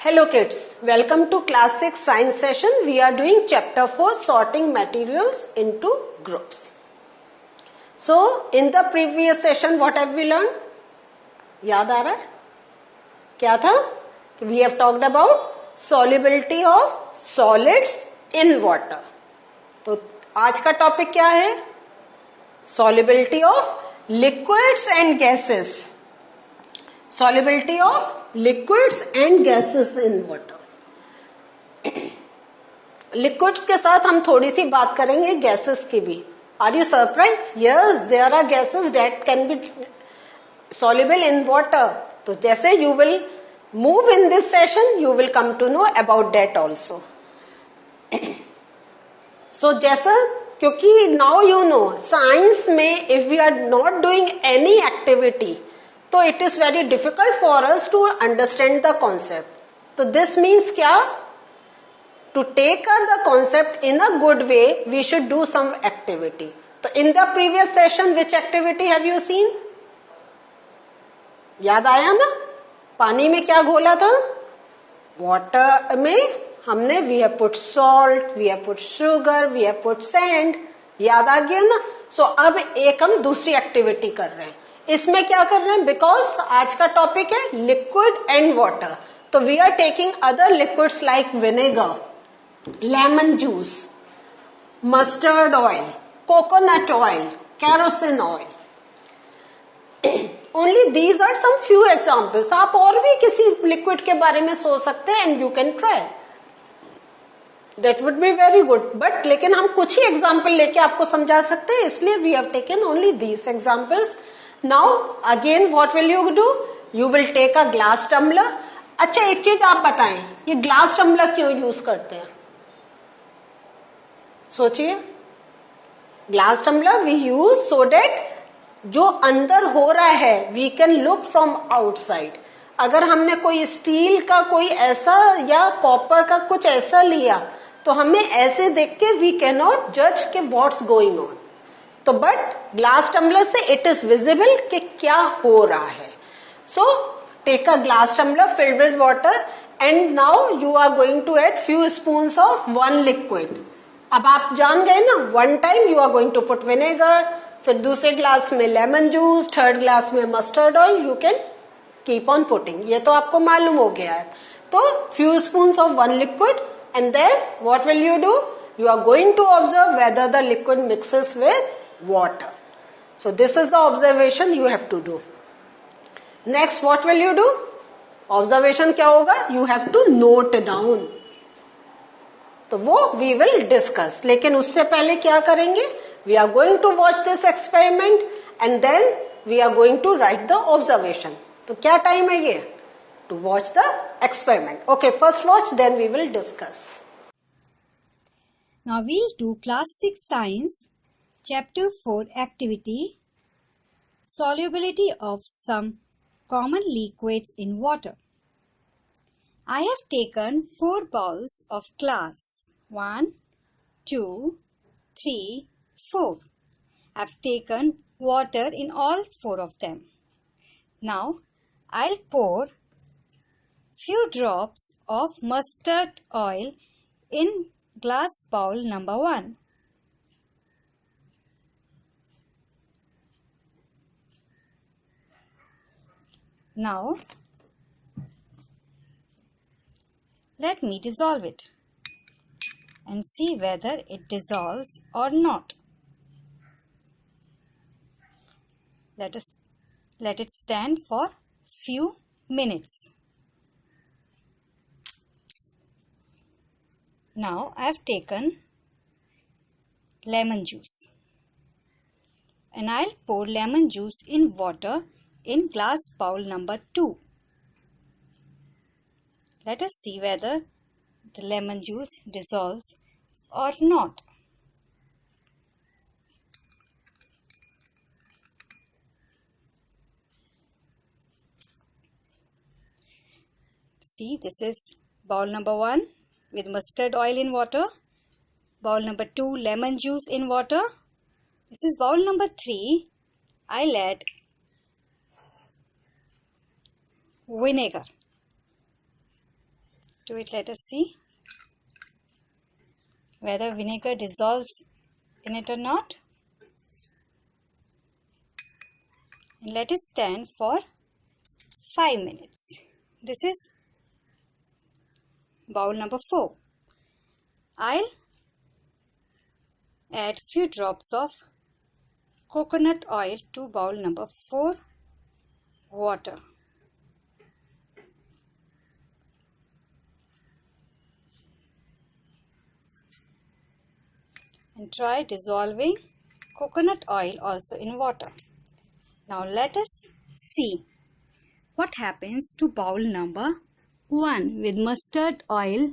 Hello kids, welcome to class 6 science session. We are doing chapter 4 sorting materials into groups. So in the previous session what have we learned? याद आ रहा है? क्या था? We have talked about solubility of solids in water. तो आज का topic क्या है? Solubility of liquids and gases. Solubility of liquids and gases in water. Liquids के साथ हम थोड़ी सी बात करेंगे gases की भी. Are you surprised? Yes, there are gases that can be soluble in water. तो जैसे you will move in this session, you will come to know about that also. So जैसा क्योंकि now you know science में if we are not doing any activity, तो it is very difficult for us to understand the concept. तो this means क्या? To take the concept in a good way, we should do some activity. तो in the previous session, which activity have you seen? याद आया ना? पानी में क्या घोला था? Water में हमने we have put salt, we have put sugar, we have put sand. याद आ गया ना? So अब एक हम दूसरी एक्टिविटी कर रहे हैं. इसमें क्या कर रहे हैं? बिकॉज आज का टॉपिक है लिक्विड एंड वाटर. तो we are taking other liquids like vinegar, lemon juice, mustard oil, coconut oil, kerosene oil. Only these are some few examples. आप और भी किसी लिक्विड के बारे में सोच सकते हैं and you can try. That would be very good. But लेकिन हम कुछ ही एग्जाम्पल लेके आपको समझा सकते हैं, इसलिए we have taken only these examples. Now again what will you do? You will take a glass tumbler. अच्छा एक चीज आप बताएं, ये ग्लास टम्बलर क्यों यूज करते हैं? सोचिए. Glass tumbler we use so that जो अंदर हो रहा है we can look from outside. अगर हमने कोई स्टील का कोई ऐसा या कॉपर का कुछ ऐसा लिया तो हमें ऐसे देख के वी कैन नॉट जज के व्हाट्स गोइंग ऑन. तो बट ग्लास टम्बलर से इट इज विजिबल कि क्या हो रहा है. So take a glass tumbler filled with water and now you are going to add few spoons of one liquid. अब आप जान गए ना, one time you are going to put vinegar, फिर दूसरे ग्लास में लेमन जूस, थर्ड ग्लास में mustard oil. You can keep on putting. ये तो आपको मालूम हो गया है. तो few spoons of one liquid and then what will you do? You are going to observe whether the liquid mixes with water. So this is the observation you have to do. Next what will you do? Observation क्या होगा? You have to note down. तो वो we will discuss. लेकिन उससे पहले क्या करेंगे? We are going to watch this experiment and then we are going to write the observation. तो क्या टाइम है ये? To watch the experiment. Okay, first watch, then we will discuss. Now we'll do class 6 science chapter 4 activity solubility of some common liquids in water. I have taken 4 bowls of glass. 1, 2, 3, 4. I have taken water in all 4 of them. Now I'll pour few drops of mustard oil in glass bowl number 1. Now, let me dissolve it and see whether it dissolves or not. Let it stand for few minutes. Now I have taken lemon juice and I'll pour lemon juice in water in glass bowl number 2. Let us see whether the lemon juice dissolves or not. See, this is bowl number 1 with mustard oil in water. Bowl number 2, lemon juice in water. This is bowl number 3. I'll add vinegar. to it. Let us see whether vinegar dissolves in it or not. And let it stand for 5 minutes. This is bowl number 4. I'll add few drops of coconut oil to bowl number 4 water. And try dissolving coconut oil also in water. Now let us see what happens to bowl number 1 with mustard oil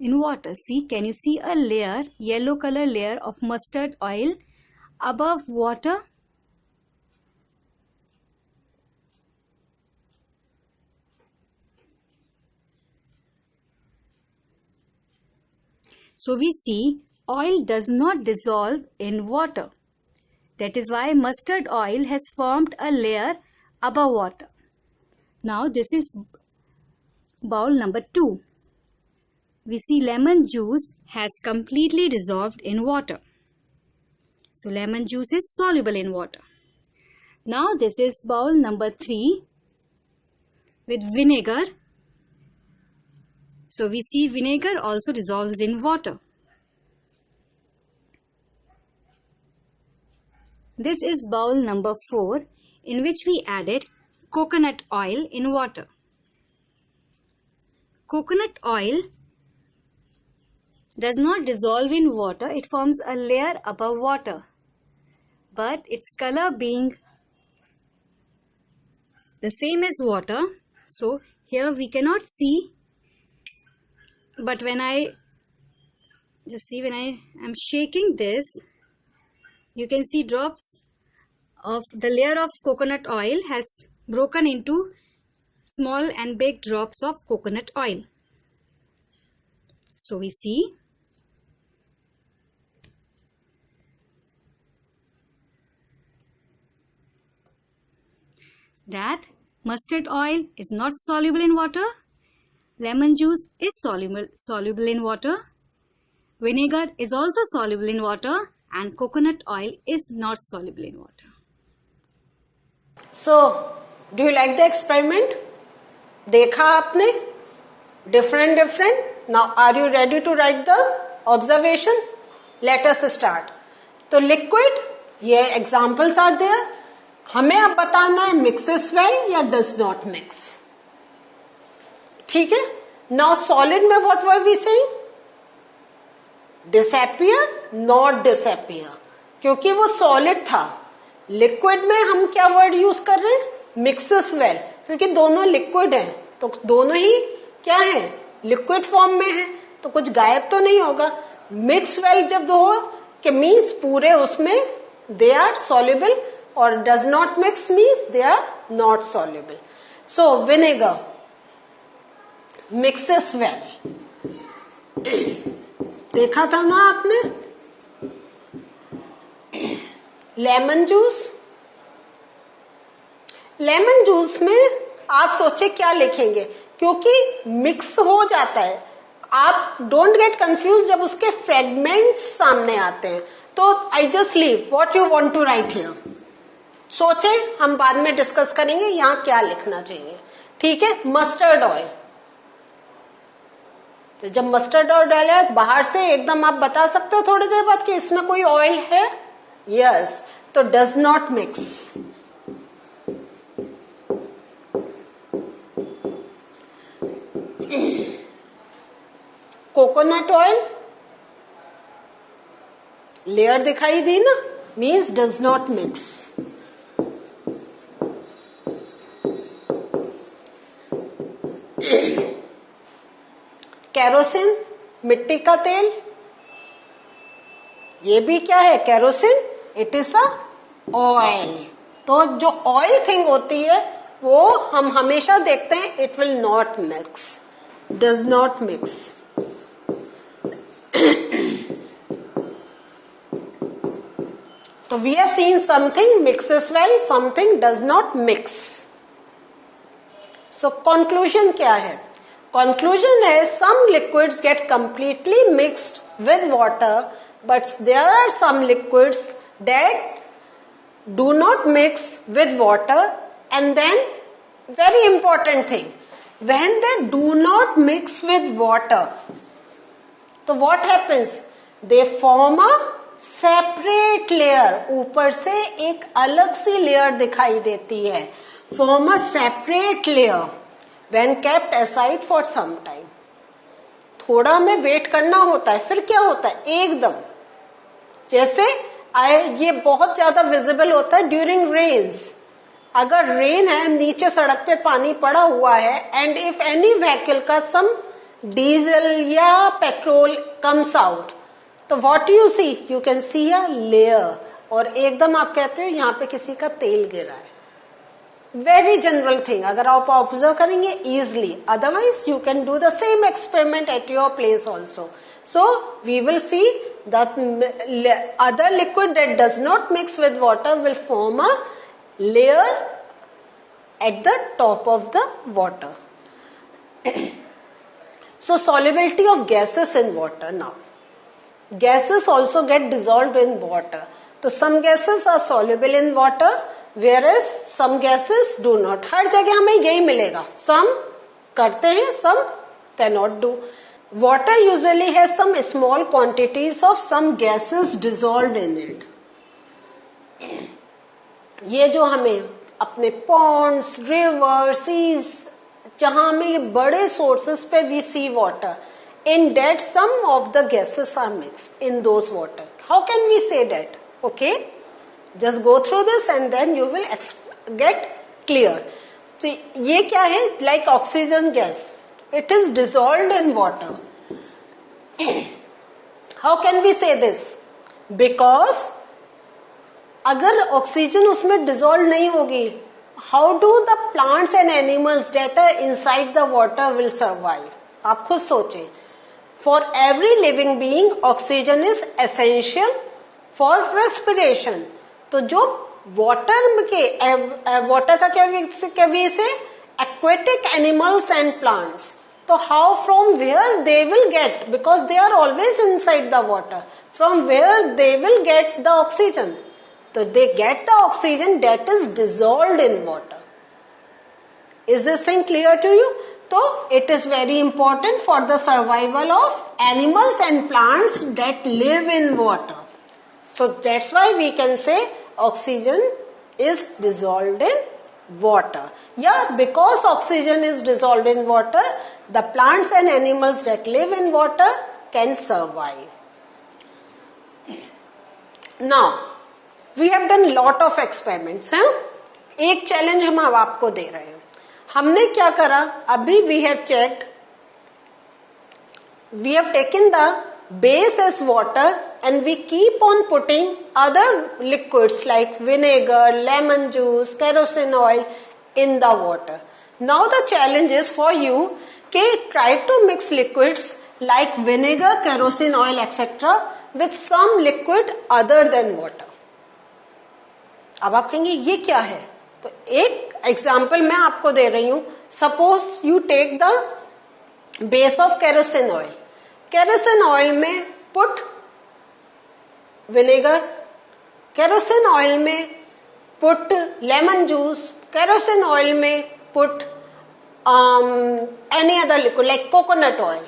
in water. See, can you see a layer, yellow color layer of mustard oil above water? So we see oil does not dissolve in water. That is why mustard oil has formed a layer above water. Now this is bowl number 2. We see lemon juice has completely dissolved in water. So lemon juice is soluble in water. Now this is bowl number 3 with vinegar. So we see vinegar also dissolves in water. This is bowl number 4 in which we added coconut oil in water. Coconut oil does not dissolve in water, it forms a layer above water, but its color being the same as water, so here we cannot see, but when I am shaking this, you can see drops of the layer of coconut oil has broken into small and big drops of coconut oil. So we see that mustard oil is not soluble in water, lemon juice is soluble in water, vinegar is also soluble in water, and coconut oil is not soluble in water. So, do you like the experiment? देखा आपने? Different. Now, are you ready to write the observation? Let us start. तो liquid, ये examples are there. हमें अब बताना है mixes well या does not mix. ठीक है? Now, solid में what were we saying? Disappear, not disappear. क्योंकि वो solid था. लिक्विड में हम क्या वर्ड यूज कर रहे हैं? मिक्सेस वेल, क्योंकि दोनों लिक्विड हैं, तो दोनों ही क्या है? लिक्विड फॉर्म में है, तो कुछ गायब तो नहीं होगा. मिक्स वेल जब हो कि मीन्स पूरे उसमें दे आर सॉल्युबल, और does not mix means they are not soluble. So vinegar mixes well, देखा था ना आपने. लेमन जूस में आप सोचे क्या लिखेंगे, क्योंकि मिक्स हो जाता है. आप डोंट गेट कंफ्यूज जब उसके फ्रेगमेंट्स सामने आते हैं. तो I just leave what you want to write here. सोचे, हम बाद में डिस्कस करेंगे यहां क्या लिखना चाहिए. ठीक है. मस्टर्ड ऑयल, तो जब मस्टर्ड ऑयल डाला बाहर से एकदम आप बता सकते हो थोड़ी देर बाद कि इसमें कोई ऑयल है. यस, तो does not mix. Coconut oil layer दिखाई दी ना, means does not mix. Kerosene मिट्टी का तेल, ये भी क्या है? Kerosene. It is a oil. तो जो ऑयल थिंग होती है वो हम हमेशा देखते हैं it will not mix, does not mix. तो we have seen something mixes well, something does not mix. So conclusion क्या है? Conclusion is some liquids get completely mixed with water, but there are some liquids that do not mix with water. And then very important thing, when they do not mix with water, तो what happens? They form a separate layer. ऊपर से एक अलग सी layer दिखाई देती है. Form a separate layer when kept aside for some time. थोड़ा हमें वेट करना होता है, फिर क्या होता है एकदम, जैसे ये बहुत ज्यादा विजिबल होता है ड्यूरिंग रेन्स. अगर रेन है, नीचे सड़क पे पानी पड़ा हुआ है, एंड इफ एनी व्हीकल का सम डीजल या पेट्रोल कम्स आउट, तो what you see, you can see a layer, और एकदम आप कहते हो यहाँ पे किसी का तेल गिरा है. वेरी जनरल थिंग, अगर आप ऑब्जर्व करेंगे easily. Otherwise you can do the same experiment at your place also. So we will see that other liquid that does not mix with water will form a layer at the top of the water. So solubility of gases in water. Now gases also get dissolved in water. So some gases are soluble in water, whereas some gases do not. हर जगह हमें यही मिलेगा, some करते हैं, some cannot do. Water usually has some small quantities of some gases dissolved in it. ये जो हमें अपने ponds, rivers, seas, जहां हमें ये बड़े sources पे we see water, in that some of the gases are mixed in those water. How can we say that? Okay, just go through this and then you will get clear. So ये क्या है? Like oxygen gas. It is dissolved in water. How can we say this? Because अगर oxygen उसमें dissolve नहीं होगी, how do the plants and animals that are inside the water will survive? आप खुद सोचें. For every living being, oxygen is essential for respiration. तो जो water का क्या वे से aquatic animals and plants, so how, from where they will get, because they are always inside the water, from where they will get the oxygen? So they get the oxygen that is dissolved in water. Is this thing clear to you? So it is very important for the survival of animals and plants that live in water. So that's why we can say oxygen is dissolved in water. Yeah, because oxygen is dissolved in water, the plants and animals that live in water can survive. Now, we have done lot of experiments. एक challenge हम अब आपको दे रहे हैं. हमने क्या करा, अभी we have checked, we have taken the base as water and we keep on putting other liquids like vinegar, lemon juice, kerosene oil in the water. Now the challenge is for you, try to mix liquids like vinegar, kerosene oil, etc. with some liquid other than water. अब आप कहेंगे ये क्या है, तो एक example मैं आपको दे रही हूं. Suppose you take the base of kerosene oil. Kerosene oil में पुट विनेगर, केरोसिन ऑयल में put lemon juice, kerosene oil में put any other liquid like coconut oil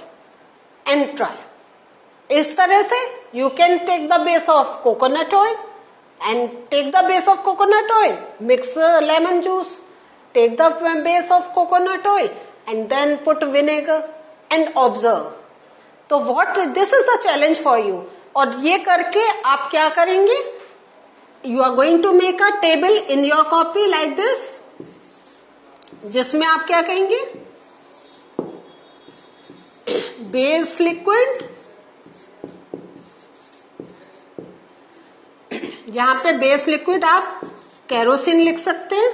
and try. इस तरह से you can take the base of coconut oil and take the base of coconut oil, mix lemon juice, take the base of coconut oil and then put vinegar and observe. तो what this is the challenge for you. और ये करके आप क्या करेंगे, you are going to make a table in your copy like this, जिसमें आप क्या कहेंगे, base liquid, यहां पे बेस लिक्विड आप केरोसिन लिख सकते हैं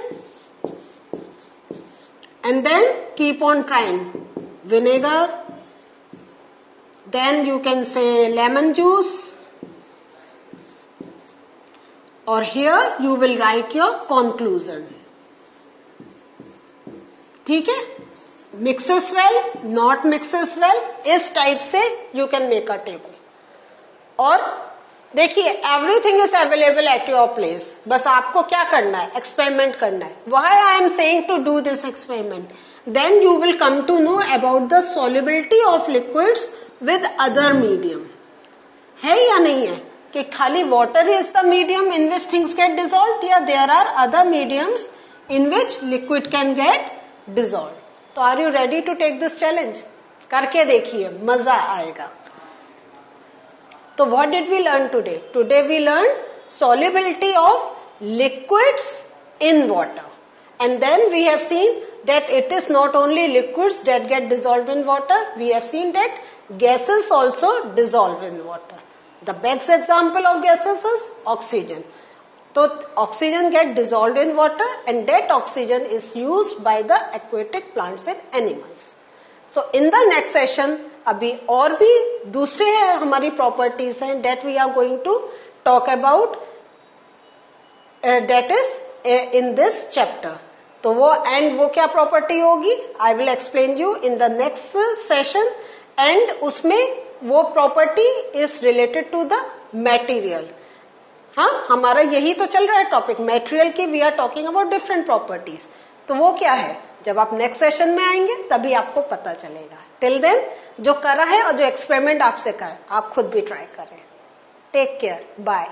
and then keep on trying vinegar, then you can say lemon juice, और here you will write your conclusion. ठीक है, mixes well, not mixes well, इस टाइप से you can make a table. और देखिए everything is available at your place, बस आपको क्या करना है, एक्सपेरिमेंट करना है. Why I am saying to do this experiment, then you will come to know about the solubility of liquids with other medium. है या नहीं है कि खाली water is the medium in which things get dissolve, या there are other mediums in which liquid can get dissolve. तो are you ready to take this challenge? करके देखिए, मजा आएगा. तो what did we learn today? Today we learn solubility of liquids in water, and then we have seen that it is not only liquids that get dissolved in water, we have seen that gases also dissolve in water. The best example of gases is oxygen. So oxygen get dissolved in water, and that oxygen is used by the aquatic plants and animals. So in the next session अभी और भी दूसरे हमारी properties हैं that we are going to talk about, that is in this chapter. तो वो क्या property होगी, I will explain you in the next session. And उसमें वो property is related to the material. हाँ, हमारा यही तो चल रहा है टॉपिक, मटेरियल की we are talking about different properties. तो वो क्या है, जब आप नेक्स्ट सेशन में आएंगे तभी आपको पता चलेगा. टिल देन जो करा है और जो एक्सपेरिमेंट आपसे कहा है आप खुद भी ट्राई करें. Take care, bye.